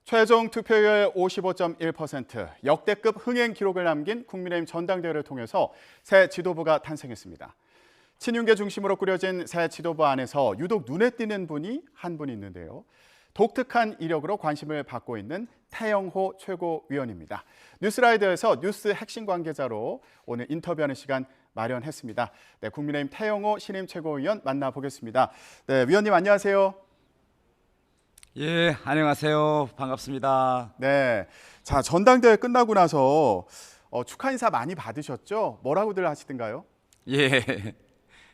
최종 투표율 55.1%, 역대급 흥행 기록을 남긴 국민의힘 전당대회를 통해서 새 지도부가 탄생했습니다. 친윤계 중심으로 꾸려진 새 지도부 안에서 유독 눈에 띄는 분이 한 분 있는데요. 독특한 이력으로 관심을 받고 있는 태영호 최고위원입니다. 뉴스라이드에서 뉴스 핵심 관계자로 오늘 인터뷰하는 시간 마련했습니다. 네, 국민의힘 태영호 신임 최고위원 만나보겠습니다. 네, 위원님 안녕하세요. 예, 안녕하세요. 반갑습니다. 네, 자 전당대회 끝나고 나서 축하 인사 많이 받으셨죠? 뭐라고들 하시던가요? 예,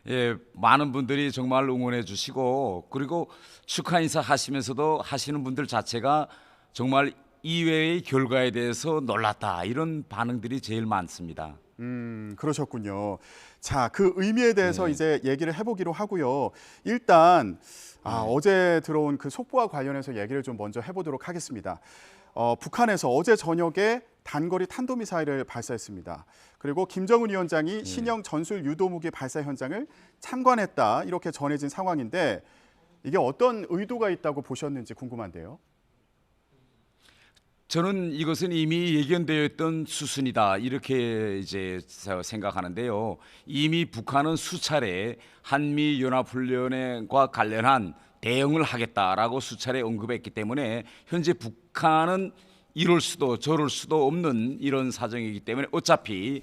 예, 많은 분들이 정말 응원해 주시고 그리고 축하 인사 하시면서도 하시는 분들 자체가 정말 이외의 결과에 대해서 놀랐다 이런 반응들이 제일 많습니다. 그러셨군요. 자, 그 의미에 대해서 이제 얘기를 해보기로 하고요. 일단 어제 들어온 그 속보와 관련해서 얘기를 좀 먼저 해보도록 하겠습니다. 북한에서 어제 저녁에 단거리 탄도미사일을 발사했습니다. 그리고 김정은 위원장이 신형 전술 유도무기 발사 현장을 참관했다 이렇게 전해진 상황인데 이게 어떤 의도가 있다고 보셨는지 궁금한데요. 저는 이것은 이미 예견되어 있던 수순이다 이렇게 이제 생각하는데요. 이미 북한은 수차례 한미 연합훈련과 관련한 대응을 하겠다라고 수차례 언급했기 때문에 현재 북한은 이럴 수도 저럴 수도 없는 이런 사정이기 때문에 어차피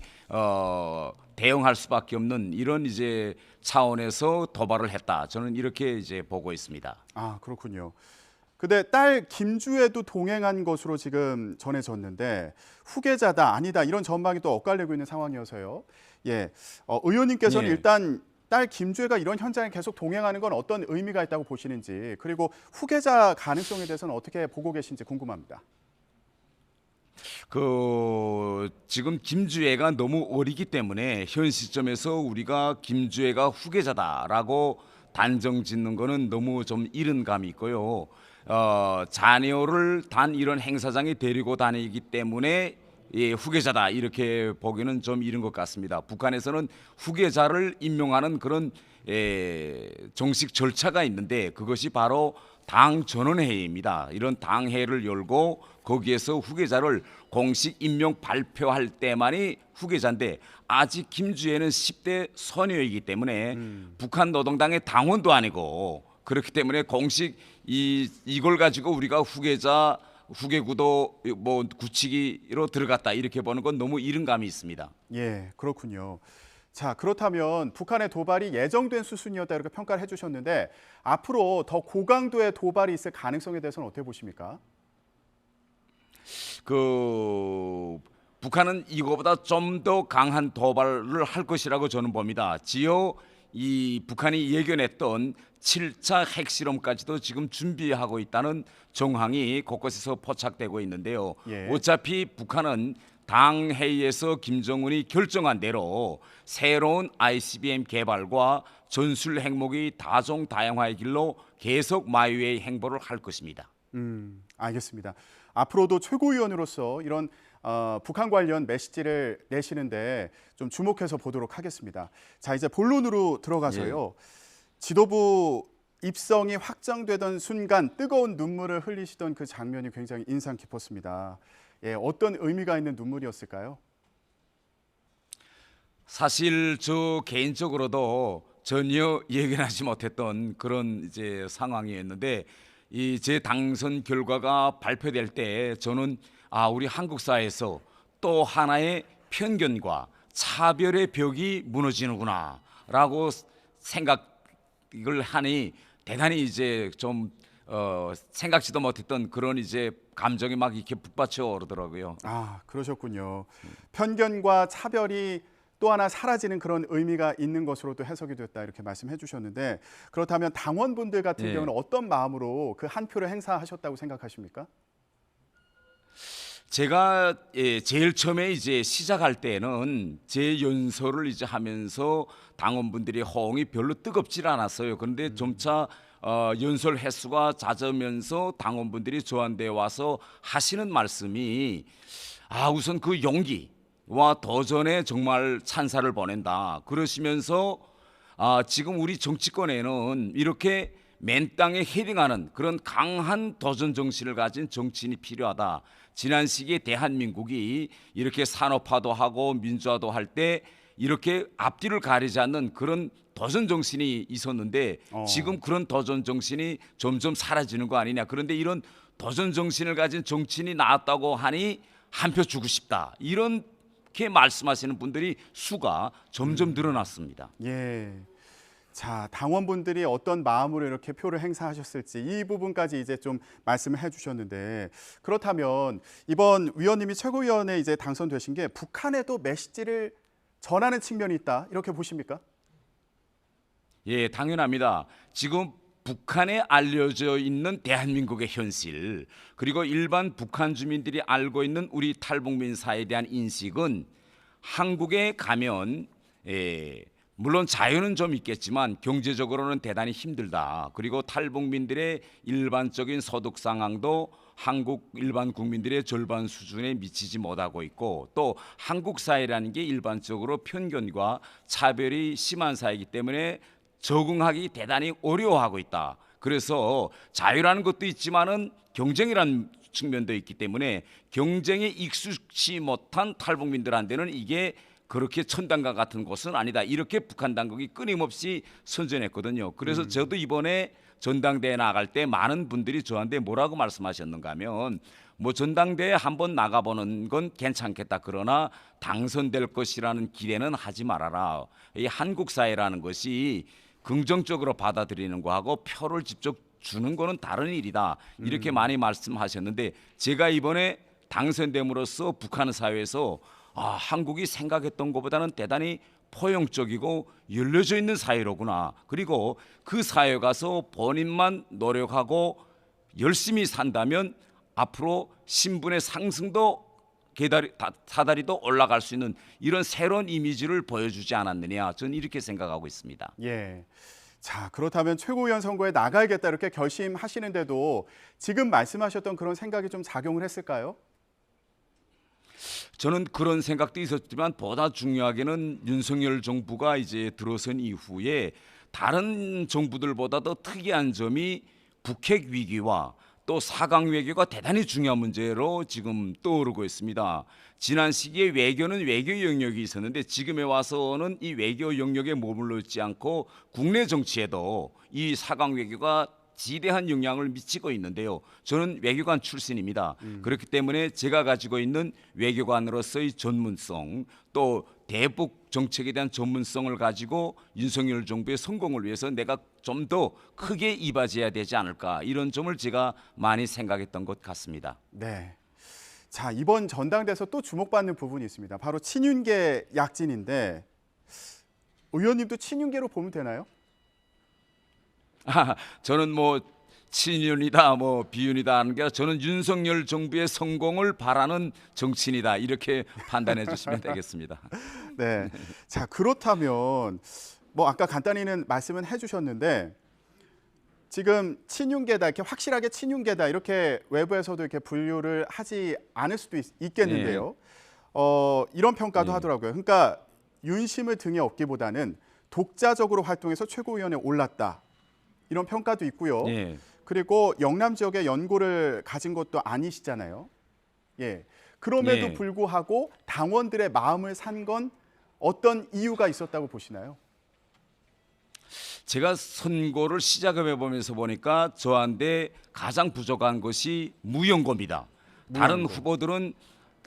대응할 수밖에 없는 이런 이제 차원에서 도발을 했다. 저는 이렇게 이제 보고 있습니다. 아, 그렇군요. 근데 딸 김주애도 동행한 것으로 지금 전해졌는데 후계자다 아니다 이런 전망이 또 엇갈리고 있는 상황이어서요. 예, 의원님께서는 예. 일단 딸 김주애가 이런 현장에 계속 동행하는 건 어떤 의미가 있다고 보시는지 그리고 후계자 가능성에 대해서는 어떻게 보고 계신지 궁금합니다. 지금 김주애가 너무 어리기 때문에 현 시점에서 우리가 김주애가 후계자다라고 단정 짓는 거는 너무 좀 이른 감이 있고요. 자녀를 단 이런 행사장에 데리고 다니기 때문에 후계자다 이렇게 보기는 좀 이른 것 같습니다. 북한에서는 후계자를 임명하는 그런 정식 절차가 있는데 그것이 바로 당 전원회의입니다. 이런 당회를 열고 거기에서 후계자를 공식 임명 발표할 때만이 후계자인데 아직 김주애는 10대 소녀이기 때문에 북한 노동당의 당원도 아니고 그렇기 때문에 공식 이걸 가지고 우리가 후계자 후계구도 뭐 굳히기로 들어갔다 이렇게 보는 건 너무 이른 감이 있습니다. 예, 그렇군요. 자, 그렇다면 북한의 도발이 예정된 수순이었다 이렇게 평가를 해주셨는데 앞으로 더 고강도의 도발이 있을 가능성에 대해서는 어떻게 보십니까? 북한은 이거보다 좀 더 강한 도발을 할 것이라고 저는 봅니다. 지요 이 북한이 예견했던 7차 핵실험까지도 지금 준비하고 있다는 정황이 곳곳에서 포착되고 있는데요. 예. 어차피 북한은 당 회의에서 김정은이 결정한 대로 새로운 ICBM 개발과 전술 핵무기 다종다양화의 길로 계속 마이웨이 행보를 할 것입니다. 알겠습니다. 앞으로도 최고위원으로서 이런 북한 관련 메시지를 내시는데 좀 주목해서 보도록 하겠습니다. 자, 이제 본론으로 들어가서요. 지도부 입성이 확정되던 순간 뜨거운 눈물을 흘리시던 그 장면이 굉장히 인상 깊었습니다. 예, 어떤 의미가 있는 눈물이었을까요? 사실 저 개인적으로도 전혀 예견하지 못했던 그런 이제 상황이었는데 이 제 당선 결과가 발표될 때 저는 우리 한국 사회에서 또 하나의 편견과 차별의 벽이 무너지는구나라고 생각을 하니 대단히 이제 좀 생각지도 못했던 그런 이제 감정이 막 이렇게 북받쳐 오르더라고요. 아, 그러셨군요. 편견과 차별이 또 하나 사라지는 그런 의미가 있는 것으로도 해석이 됐다 이렇게 말씀해 주셨는데 그렇다면 당원분들 같은 예. 경우는 어떤 마음으로 그 한 표를 행사하셨다고 생각하십니까? 제가 제일 처음에 이제 시작할 때는 제 연설을 이제 하면서 당원분들의 호응이 별로 뜨겁질 않았어요. 그런데 점차 연설 횟수가 잦으면서 당원분들이 저한테 와서 하시는 말씀이 우선 그 용기와 도전에 정말 찬사를 보낸다. 그러시면서 지금 우리 정치권에는 이렇게 맨 땅에 헤딩하는 그런 강한 도전 정신을 가진 정치인이 필요하다. 지난 시기에 대한민국이 이렇게 산업화도 하고 민주화도 할 때 이렇게 앞뒤를 가리지 않는 그런 도전 정신이 있었는데 지금 그런 도전 정신이 점점 사라지는 거 아니냐. 그런데 이런 도전 정신을 가진 정치인이 나왔다고 하니 한 표 주고 싶다. 이렇게 말씀하시는 분들이 수가 점점 늘어났습니다. 예. 자, 당원분들이 어떤 마음으로 이렇게 표를 행사하셨을지 이 부분까지 이제 좀 말씀을 해주셨는데, 그렇다면 이번 위원님이 최고위원에 이제 당선되신 게 북한에도 메시지를 전하는 측면이 있다, 이렇게 보십니까? 예, 당연합니다. 지금 북한에 알려져 있는 대한민국의 현실, 그리고 일반 북한 주민들이 알고 있는 우리 탈북민사에 대한 인식은 한국에 가면 물론 자유는 좀 있겠지만 경제적으로는 대단히 힘들다. 그리고 탈북민들의 일반적인 소득 상황도 한국 일반 국민들의 절반 수준에 미치지 못하고 있고, 또 한국 사회라는 게 일반적으로 편견과 차별이 심한 사회이기 때문에 적응하기 대단히 어려워하고 있다. 그래서 자유라는 것도 있지만은 경쟁이라는 측면도 있기 때문에 경쟁에 익숙치 못한 탈북민들한테는 이게 그렇게 천당과 같은 곳은 아니다. 이렇게 북한 당국이 끊임없이 선전했거든요. 그래서 저도 이번에 전당대회 나갈 때 많은 분들이 저한테 뭐라고 말씀하셨는가 하면, 뭐 전당대회 한번 나가보는 건 괜찮겠다. 그러나 당선될 것이라는 기대는 하지 말아라. 이 한국 사회라는 것이 긍정적으로 받아들이는 거하고 표를 직접 주는 거는 다른 일이다. 이렇게 많이 말씀하셨는데, 제가 이번에 당선됨으로써 북한 사회에서 한국이 생각했던 것보다는 대단히 포용적이고 열려져 있는 사회로구나. 그리고 그 사회에 가서 본인만 노력하고 열심히 산다면 앞으로 신분의 상승도 사다리도 올라갈 수 있는 이런 새로운 이미지를 보여주지 않았느냐. 저는 이렇게 생각하고 있습니다. 예. 자, 그렇다면 최고위원 선거에 나가야겠다 이렇게 결심하시는데도 지금 말씀하셨던 그런 생각이 좀 작용을 했을까요? 저는 그런 생각도 있었지만 보다 중요하게는 윤석열 정부가 이제 들어선 이후에 다른 정부들보다 더 특이한 점이 북핵 위기와 또 사강 외교가 대단히 중요한 문제로 지금 떠오르고 있습니다. 지난 시기에 외교는 외교 영역이 있었는데 지금에 와서는 이 외교 영역에 머물러 있지 않고 국내 정치에도 이 사강 외교가 지대한 영향을 미치고 있는데요. 저는 외교관 출신입니다. 그렇기 때문에 제가 가지고 있는 외교관으로서의 전문성, 또 대북 정책에 대한 전문성을 가지고 윤석열 정부의 성공을 위해서 내가 좀 더 크게 이바지해야 되지 않을까, 이런 점을 제가 많이 생각했던 것 같습니다. 네. 자, 이번 전당대에서 또 주목받는 부분이 있습니다. 바로 친윤계 약진인데 의원님도 친윤계로 보면 되나요? 저는 뭐 친윤이다 뭐 비윤이다 하는 게 아니라 저는 윤석열 정부의 성공을 바라는 정치인이다, 이렇게 판단해 주시면 되겠습니다. 네. 자, 그렇다면 뭐 아까 간단히는 말씀은 해주셨는데 지금 친윤계다, 이렇게 확실하게 친윤계다 이렇게 외부에서도 이렇게 분류를 하지 않을 수도 있겠는데요. 이런 평가도 네. 하더라고요. 그러니까 윤심을 등에 업기보다는 독자적으로 활동해서 최고위원에 올랐다, 이런 평가도 있고요. 예. 그리고 영남 지역에 연고를 가진 것도 아니시잖아요. 예. 그럼에도 예. 불구하고 당원들의 마음을 산 건 어떤 이유가 있었다고 보시나요? 제가 선거를 시작해 보면서 보니까 저한테 가장 부족한 것이 무연고입니다. 다른 무연고. 후보들은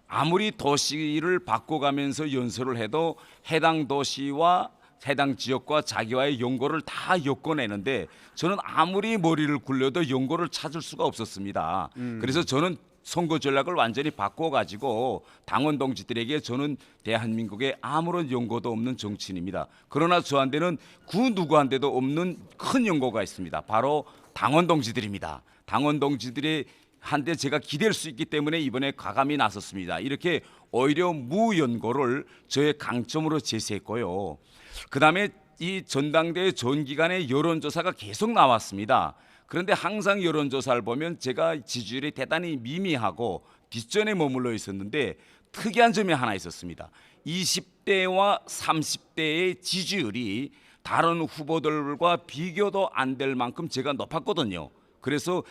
아무리 도시를 바꿔가면서 연설을 해도 해당 도시와 해당 지역과 자기와의 연고를 다 엮어내는데 저는 아무리 머리를 굴려도 연고를 찾을 수가 없었습니다. 그래서 저는 선거 전략을 완전히 바꿔가지고 당원 동지들에게 저는 대한민국에 아무런 연고도 없는 정치인입니다. 그러나 저한테는 그 누구한테도 없는 큰 연고가 있습니다. 바로 당원 동지들입니다. 당원 동지들의 한데 제가 기댈 수 있기 때문에 이번에 과감히 나섰습니다. 이렇게 오히려 무연고를 저의 강점으로 제시했고요. 그다음에 이 전당대회 전 기간에 여론조사가 계속 나왔습니다. 그런데 항상 여론조사를 보면 제가 지지율이 대단히 미미하고 뒷전에 머물러 있었는데 특이한 점이 하나 있었습니다. 20대와 30대의 지지율이 다른 후보들과 비교도 안 될 만큼 제가 높았거든요. 그래서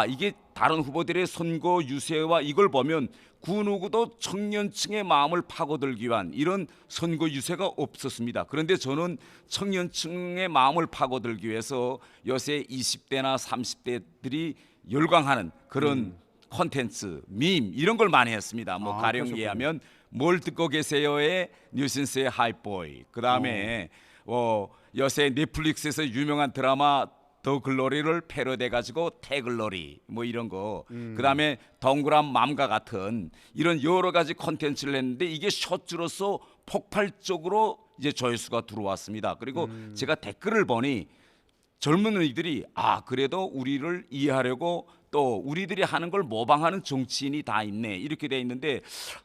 이게 다른 후보들의 선거 유세와 이걸 보면 그 누구도 청년층의 마음을 파고들기 위한 이런 선거 유세가 없었습니다. 그런데 저는 청년층의 마음을 파고들기 위해서 요새 20대나 30대들이 열광하는 그런 콘텐츠, 밈 이런 걸 많이 했습니다. 뭐 가령 그러셨군요. 얘기하면 뭘 듣고 계세요의 뉴신스의 하이보이, 그다음에 요새 넷플릭스에서 유명한 드라마 더 글로리를 패러디해 가지고 태글로리 뭐 이런 거, 그다음에 동그란 맘과 같은 이런 여러 가지 콘텐츠를 했는데 이게 숏주로서 폭발적으로 이제 조회수가 들어왔습니다. 그리고 제가 댓글을 보니 젊은이들이 그래도 우리를 이해하려고 또 우리들이 하는 걸 모방하는 정치인이 다 있네 이렇게 돼 있는데,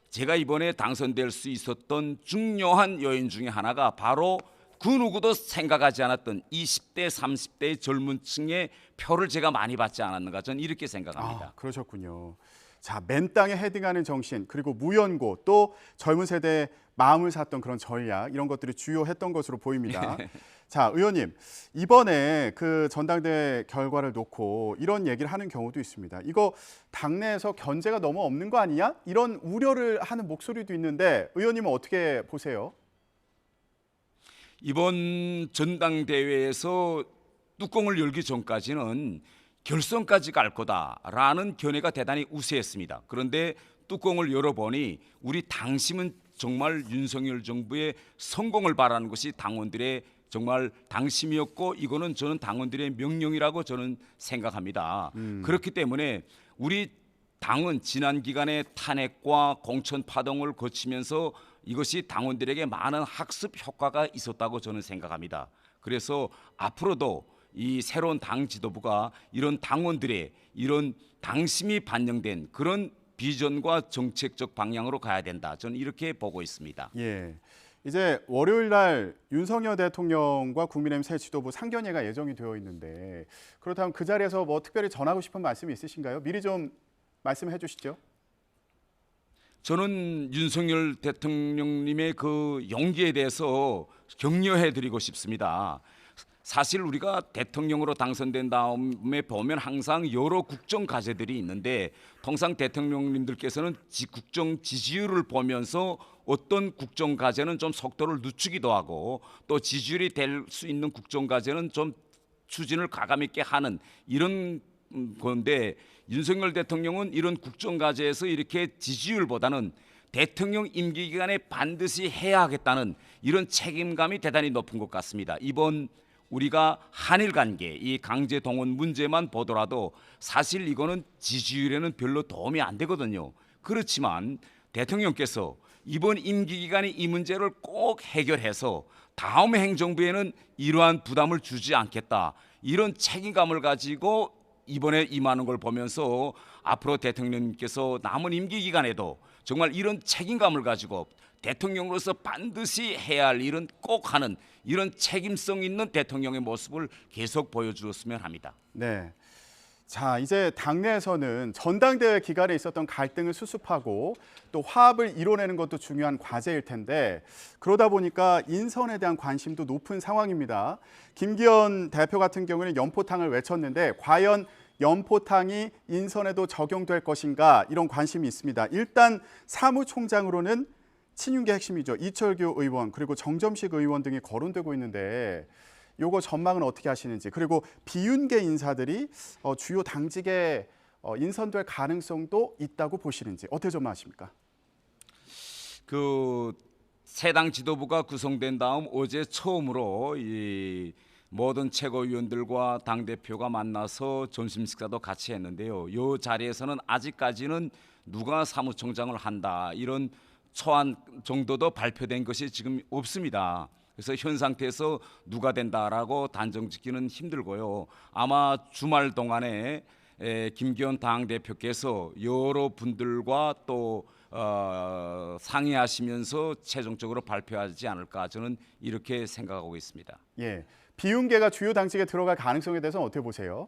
제가 이번에 당선될 수 있었던 중요한 요인 중에 하나가 바로 그 누구도 생각하지 않았던 20대 30대의 젊은 층의 표를 제가 많이 받지 않았는가, 저는 이렇게 생각합니다. 그러셨군요. 자, 맨 땅에 헤딩하는 정신, 그리고 무연고, 또 젊은 세대의 마음을 샀던 그런 전략, 이런 것들이 주요했던 것으로 보입니다. 자, 의원님, 이번에 그 전당대회 결과를 놓고 이런 얘기를 하는 경우도 있습니다. 이거 당내에서 견제가 너무 없는 거 아니냐? 이런 우려를 하는 목소리도 있는데 의원님은 어떻게 보세요? 이번 전당대회에서 뚜껑을 열기 전까지는 결선까지 갈 거다라는 견해가 대단히 우세했습니다. 그런데 뚜껑을 열어보니 우리 당심은 정말 윤석열 정부의 성공을 바라는 것이 당원들의 정말 당심이었고, 이거는 저는 당원들의 명령이라고 저는 생각합니다. 그렇기 때문에 우리 당은 지난 기간에 탄핵과 공천 파동을 거치면서 이것이 당원들에게 많은 학습 효과가 있었다고 저는 생각합니다. 그래서 앞으로도 이 새로운 당 지도부가 이런 당원들의 이런 당심이 반영된 그런 비전과 정책적 방향으로 가야 된다, 저는 이렇게 보고 있습니다. 예. 이제 월요일 날 윤석열 대통령과 국민의힘 새 지도부 상견례가 예정이 되어 있는데, 그렇다면 그 자리에서 뭐 특별히 전하고 싶은 말씀이 있으신가요? 미리 좀 말씀해 주시죠. 저는 윤석열 대통령님의 그 용기에 대해서 격려해 드리고 싶습니다. 사실 우리가 대통령으로 당선된 다음에 보면 항상 여러 국정 과제들이 있는데, 통상 대통령님들께서는 국정 지지율을 보면서 어떤 국정 과제는 좀 속도를 늦추기도 하고, 또 지지율이 될 수 있는 국정 과제는 좀 추진을 가감 있게 하는 이런 건데, 윤석열 대통령은 이런 국정 과제에서 이렇게 지지율보다는 대통령 임기 기간에 반드시 해야 하겠다는 이런 책임감이 대단히 높은 것 같습니다. 이번 우리가 한일 관계 이 강제 동원 문제만 보더라도 사실 이거는 지지율에는 별로 도움이 안 되거든요. 그렇지만 대통령께서 이번 임기 기간에 이 문제를 꼭 해결해서 다음 행정부에는 이러한 부담을 주지 않겠다, 이런 책임감을 가지고 이번에 임하는 걸 보면서 앞으로 대통령님께서 남은 임기 기간에도 정말 이런 책임감을 가지고 대통령으로서 반드시 해야 할 일은 꼭 하는 이런 책임성 있는 대통령의 모습을 계속 보여주었으면 합니다. 네. 자, 이제 당내에서는 전당대회 기간에 있었던 갈등을 수습하고 또 화합을 이뤄내는 것도 중요한 과제일 텐데, 그러다 보니까 인선에 대한 관심도 높은 상황입니다. 김기현 대표 같은 경우는 연포탕을 외쳤는데 과연 연포탕이 인선에도 적용될 것인가, 이런 관심이 있습니다. 일단 사무총장으로는 친윤계 핵심이죠. 이철규 의원 그리고 정점식 의원 등이 거론되고 있는데, 요거 전망은 어떻게 하시는지, 그리고 비윤계 인사들이 주요 당직에 인선될 가능성도 있다고 보시는지 어떻게 전망하십니까? 그 새 당 지도부가 구성된 다음 어제 처음으로 이 모든 최고위원들과 당 대표가 만나서 점심 식사도 같이 했는데요. 이 자리에서는 아직까지는 누가 사무총장을 한다 이런 초안 정도도 발표된 것이 지금 없습니다. 그래서 현 상태에서 누가 된다라고 단정 짓기는 힘들고요. 아마 주말 동안에 김기현 당대표께서 여러 분들과 또 상의하시면서 최종적으로 발표하지 않을까, 저는 이렇게 생각하고 있습니다. 예, 비윤계가 주요 당직에 들어갈 가능성에 대해서는 어떻게 보세요?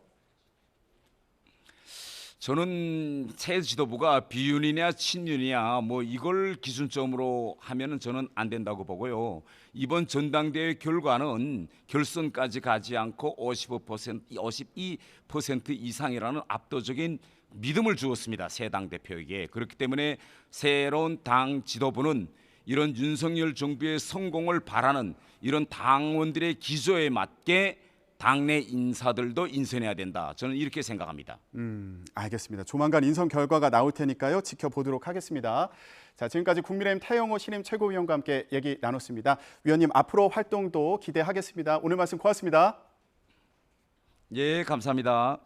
저는 새 지도부가 비윤이냐 친윤이냐 뭐 이걸 기준점으로 하면은 저는 안 된다고 보고요. 이번 전당대회 결과는 결선까지 가지 않고 52% 이상이라는 압도적인 믿음을 주었습니다. 새 당 대표에게. 그렇기 때문에 새로운 당 지도부는 이런 윤석열 정부의 성공을 바라는 이런 당원들의 기조에 맞게 당내 인사들도 인선해야 된다. 저는 이렇게 생각합니다. 알겠습니다. 조만간 인선 결과가 나올 테니까요. 지켜보도록 하겠습니다. 자, 지금까지 국민의힘 태영호 신임 최고위원과 함께 얘기 나눴습니다. 위원님, 앞으로 활동도 기대하겠습니다. 오늘 말씀 고맙습니다. 예, 감사합니다.